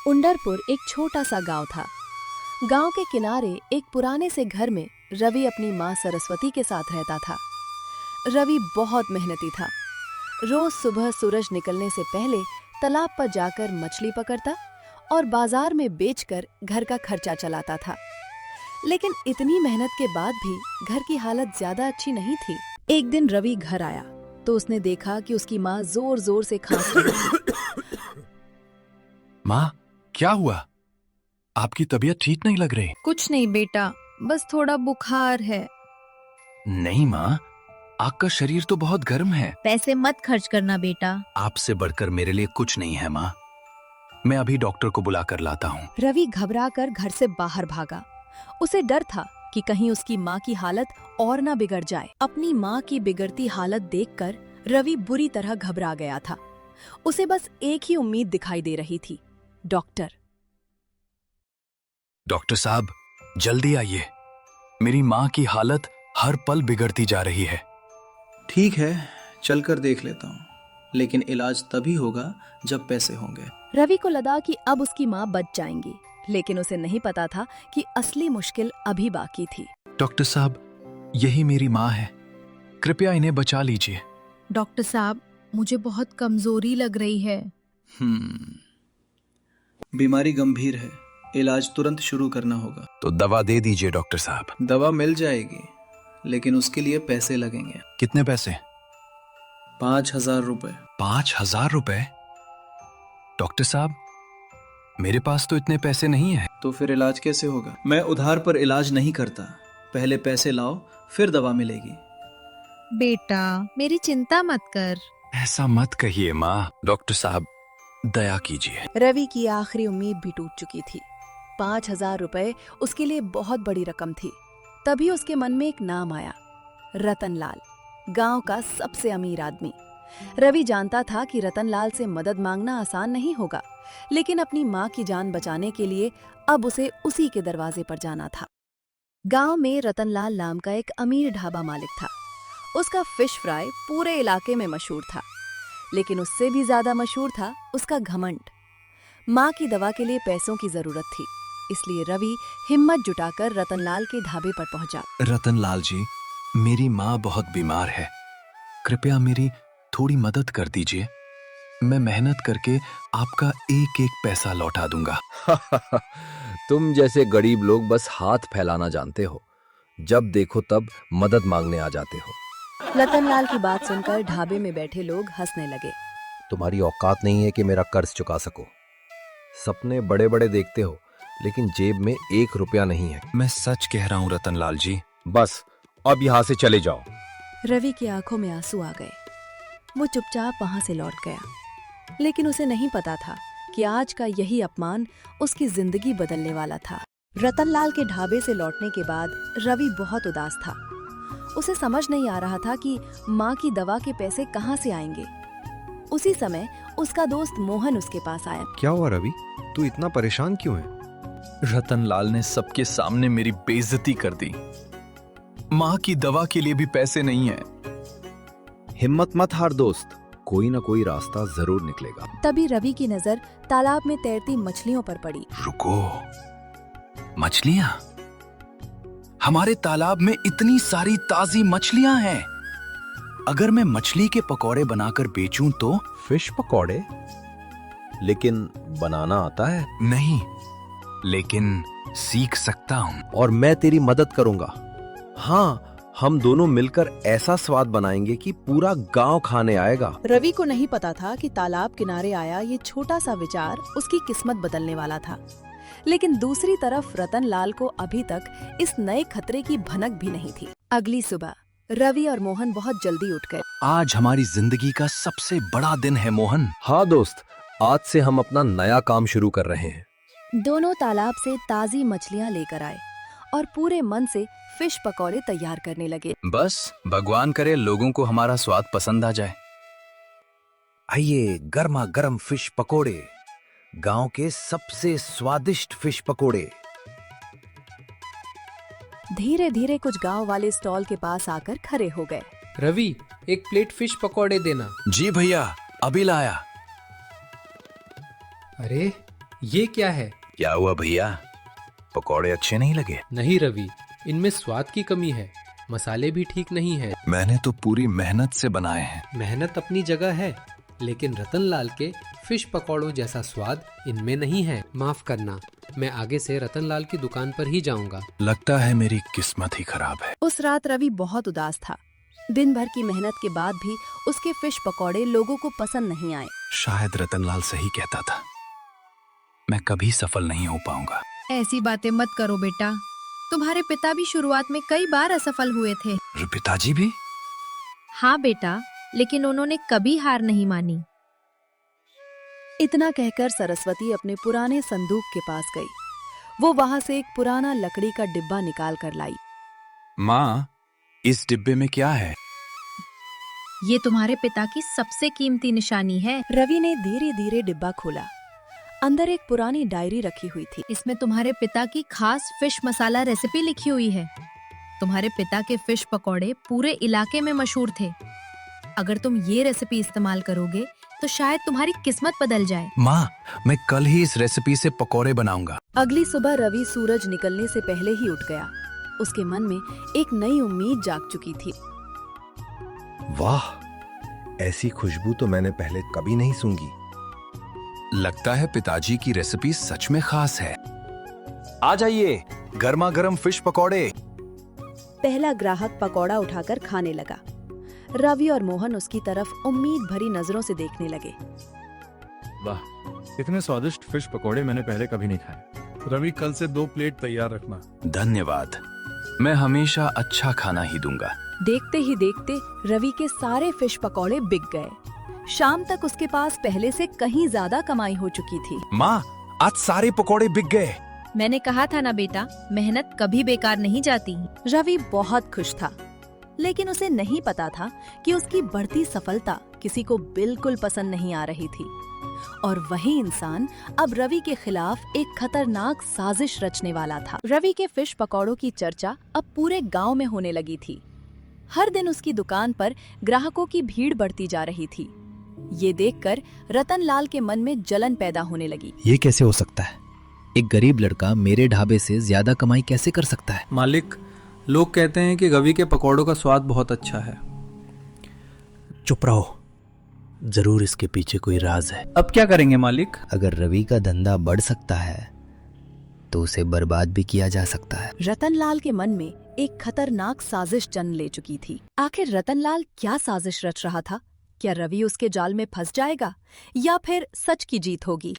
उंडरपुर एक छोटा सा गांव था। गांव के किनारे एक पुराने से घर में रवि अपनी माँ सरस्वती के साथ रहता था। रवि बहुत मेहनती था। रोज सुबह सूरज निकलने से पहले तालाब पर जाकर मछली पकड़ता और बाजार में बेचकर घर का खर्चा चलाता था। लेकिन इतनी मेहनत के बाद भी घर की हालत ज्यादा अच्छी नहीं थी। एक दिन रवि घर आया तो उसने देखा कि उसकी माँ जोर जोर से खांस रही थी। माँ, क्या हुआ? आपकी तबीयत ठीक नहीं लग रही। कुछ नहीं बेटा, बस थोड़ा बुखार है। नहीं माँ, आपका शरीर तो बहुत गर्म है। पैसे मत खर्च करना बेटा। आपसे बढ़कर मेरे लिए कुछ नहीं है माँ। मैं अभी डॉक्टर को बुला कर लाता हूँ। रवि घबराकर घर से बाहर भागा। उसे डर था कि कहीं उसकी माँ की हालत और ना बिगड़ जाए। अपनी माँ की बिगड़ती हालत देखकर रवि बुरी तरह घबरा गया था। उसे बस एक ही उम्मीद दिखाई दे रही थी, डॉक्टर। डॉक्टर साहब, जल्दी आइए। मेरी माँ की हालत हर पल बिगड़ती जा रही है। ठीक है, चलकर देख लेता हूँ, लेकिन इलाज तभी होगा जब पैसे होंगे। रवि को लगा कि अब उसकी माँ बच जाएंगी, लेकिन उसे नहीं पता था कि असली मुश्किल अभी बाकी थी। डॉक्टर साहब, यही मेरी माँ है। कृपया इन्हें बचा लीजिए। डॉक्टर साहब, मुझे बहुत कमजोरी लग रही है। बीमारी गंभीर है, इलाज तुरंत शुरू करना होगा। तो दवा दे दीजिए डॉक्टर साहब। दवा मिल जाएगी, लेकिन उसके लिए पैसे लगेंगे। कितने पैसे? 5,000 रुपए। 5,000 रुपए? डॉक्टर साहब, मेरे पास तो इतने पैसे नहीं है। तो फिर इलाज कैसे होगा? मैं उधार पर इलाज नहीं करता। पहले पैसे लाओ, फिर दवा मिलेगी। बेटा, मेरी चिंता मत कर। ऐसा मत कहिए माँ। डॉक्टर साहब, दया कीजिए। रवि की आखिरी उम्मीद भी टूट चुकी थी। 5,000 रुपए उसके लिए बहुत बड़ी रकम थी। तभी उसके मन में एक नाम आया, रतनलाल, गांव का सबसे अमीर आदमी। रवि जानता था कि रतनलाल से मदद मांगना आसान नहीं होगा, लेकिन अपनी माँ की जान बचाने के लिए अब उसे उसी के दरवाजे पर जाना था। गांव में रतनलाल नाम का एक अमीर ढाबा मालिक था। उसका फिश फ्राई पूरे इलाके में मशहूर था, लेकिन उससे भी ज्यादा मशहूर था उसका घमंड। माँ की दवा के लिए पैसों की जरूरत थी, इसलिए रवि हिम्मत जुटाकर रतनलाल के ढाबे पर पहुंचा। रतनलाल जी, मेरी माँ बहुत बीमार है। कृपया मेरी थोड़ी मदद कर दीजिए। मैं मेहनत करके आपका एक एक पैसा लौटा दूंगा। तुम जैसे गरीब लोग बस हाथ फैलाना जानते हो, जब देखो तब मदद मांगने आ जाते हो। रतनलाल की बात सुनकर ढाबे में बैठे लोग हंसने लगे। तुम्हारी औकात नहीं है कि मेरा कर्ज चुका सको। सपने बड़े बड़े देखते हो, लेकिन जेब में 1 रुपया नहीं है। मैं सच कह रहा हूँ रतनलाल जी। बस अब यहाँ से चले जाओ। रवि की आंखों में आंसू आ गए। वो चुपचाप वहां से लौट गया, लेकिन उसे नहीं पता था कि आज का यही अपमान उसकी जिंदगी बदलने वाला था। रतनलाल के ढाबे से लौटने के बाद रवि बहुत उदास था। उसे समझ नहीं आ रहा था कि माँ की दवा के पैसे कहाँ से आएंगे। उसी समय उसका दोस्त मोहन उसके पास आया। क्या हुआ रवि, तू इतना परेशान क्यों है? रतनलाल ने सबके सामने मेरी बेइज्जती कर दी। माँ की दवा के लिए भी पैसे नहीं है। हिम्मत मत हार दोस्त, कोई ना कोई रास्ता जरूर निकलेगा। तभी रवि की नजर तालाब में तैरती मछलियों पर पड़ी। रुको, मछलियाँ? हमारे तालाब में इतनी सारी ताजी मछलियाँ हैं। अगर मैं मछली के पकौड़े बनाकर बेचूं तो? फिश पकौड़े? लेकिन बनाना आता है? नहीं, लेकिन सीख सकता हूँ। और मैं तेरी मदद करूंगा। हाँ, हम दोनों मिलकर ऐसा स्वाद बनाएंगे कि पूरा गांव खाने आएगा। रवि को नहीं पता था कि तालाब किनारे आया ये छोटा सा विचार उसकी किस्मत बदलने वाला था। लेकिन दूसरी तरफ रतनलाल को अभी तक इस नए खतरे की भनक भी नहीं थी। अगली सुबह रवि और मोहन बहुत जल्दी उठ गए। आज हमारी जिंदगी का सबसे बड़ा दिन है मोहन। हाँ दोस्त, आज से हम अपना नया काम शुरू कर रहे हैं। दोनों तालाब से ताजी मछलियाँ लेकर आए और पूरे मन से फिश पकौड़े तैयार करने लगे। बस भगवान करे लोगों को हमारा स्वाद पसंद आ जाए। आइए, गर्मा गर्म फिश पकोड़े, गांव के सबसे स्वादिष्ट फिश पकोड़े। धीरे धीरे कुछ गांव वाले स्टॉल के पास आकर खड़े हो गए। रवि, एक प्लेट फिश पकौड़े देना। जी भैया, अभी लाया। अरे, ये क्या है? क्या हुआ भैया, पकौड़े अच्छे नहीं लगे? नहीं रवि, इनमें स्वाद की कमी है, मसाले भी ठीक नहीं है। मैंने तो पूरी मेहनत से बनाए हैं। मेहनत अपनी जगह है, लेकिन रतनलाल के फिश पकौड़ों जैसा स्वाद इनमें नहीं है। माफ करना, मैं आगे से रतनलाल की दुकान पर ही जाऊंगा। लगता है मेरी किस्मत ही खराब है। उस रात रवि बहुत उदास था। दिन भर की मेहनत के बाद भी उसके फिश पकौड़े लोगों को पसंद नहीं आए। शायद रतनलाल सही कहता था, मैं कभी सफल नहीं हो पाऊंगा। ऐसी बातें मत करो बेटा, तुम्हारे पिता भी शुरुआत में कई बार असफल हुए थे। पिताजी भी? हाँ बेटा, लेकिन उन्होंने कभी हार नहीं मानी। इतना कहकर सरस्वती अपने पुराने संदूक के पास गई। वो वहां से एक पुराना लकड़ी का डिब्बा निकाल कर लाई। माँ, इस डिब्बे में क्या है? ये तुम्हारे पिता की सबसे कीमती निशानी है। रवि ने धीरे धीरे डिब्बा खोला। अंदर एक पुरानी डायरी रखी हुई थी। इसमें तुम्हारे पिता की खास फिश मसाला रेसिपी लिखी हुई है। तुम्हारे पिता के फिश पकौड़े पूरे इलाके में मशहूर थे। अगर तुम ये रेसिपी इस्तेमाल करोगे तो शायद तुम्हारी किस्मत बदल जाए। माँ, मैं कल ही इस रेसिपी से पकौड़े बनाऊंगा। अगली सुबह रवि सूरज निकलने से पहले ही उठ गया। उसके मन में एक नई उम्मीद जाग चुकी थी। वाह, ऐसी खुशबू तो मैंने पहले कभी नहीं सूंघी। लगता है पिताजी की रेसिपी सच में खास है। आ जाइए, गर्मा गर्म फिश पकौड़े। पहला ग्राहक पकौड़ा उठाकर खाने लगा। रवि और मोहन उसकी तरफ उम्मीद भरी नजरों से देखने लगे। वाह, इतने स्वादिष्ट फिश पकोड़े मैंने पहले कभी नहीं खाए। रवि, कल से 2 प्लेट तैयार रखना। धन्यवाद, मैं हमेशा अच्छा खाना ही दूंगा। देखते ही देखते रवि के सारे फिश पकौड़े बिक गए। शाम तक उसके पास पहले से कहीं ज्यादा कमाई हो चुकी थी। माँ, आज सारे पकौड़े बिक गए। मैंने कहा था ना बेटा, मेहनत कभी बेकार नहीं जाती। रवि बहुत खुश था, लेकिन उसे नहीं पता था कि उसकी बढ़ती सफलता किसी को बिल्कुल पसंद नहीं आ रही थी। और वही इंसान अब रवि के खिलाफ एक खतरनाक साजिश रचने वाला था। रवि के फिश पकौड़ों की चर्चा अब पूरे गांव में होने लगी थी। हर दिन उसकी दुकान पर ग्राहकों की भीड़ बढ़ती जा रही थी। ये देखकर रतनलाल के मन में जलन पैदा होने लगी। ये कैसे हो सकता है? एक गरीब लड़का मेरे ढाबे से ज्यादा कमाई कैसे कर सकता है? मालिक, लोग कहते हैं कि रवि के पकौड़ों का स्वाद बहुत अच्छा है। चुप रहो, जरूर इसके पीछे कोई राज है। अब क्या करेंगे मालिक? अगर रवि का धंधा बढ़ सकता है तो उसे बर्बाद भी किया जा सकता है। रतनलाल के मन में एक खतरनाक साजिश जन्म ले चुकी थी। आखिर रतनलाल क्या साजिश रच रहा था? क्या रवि उसके जाल में फंस जाएगा या फिर सच की जीत होगी?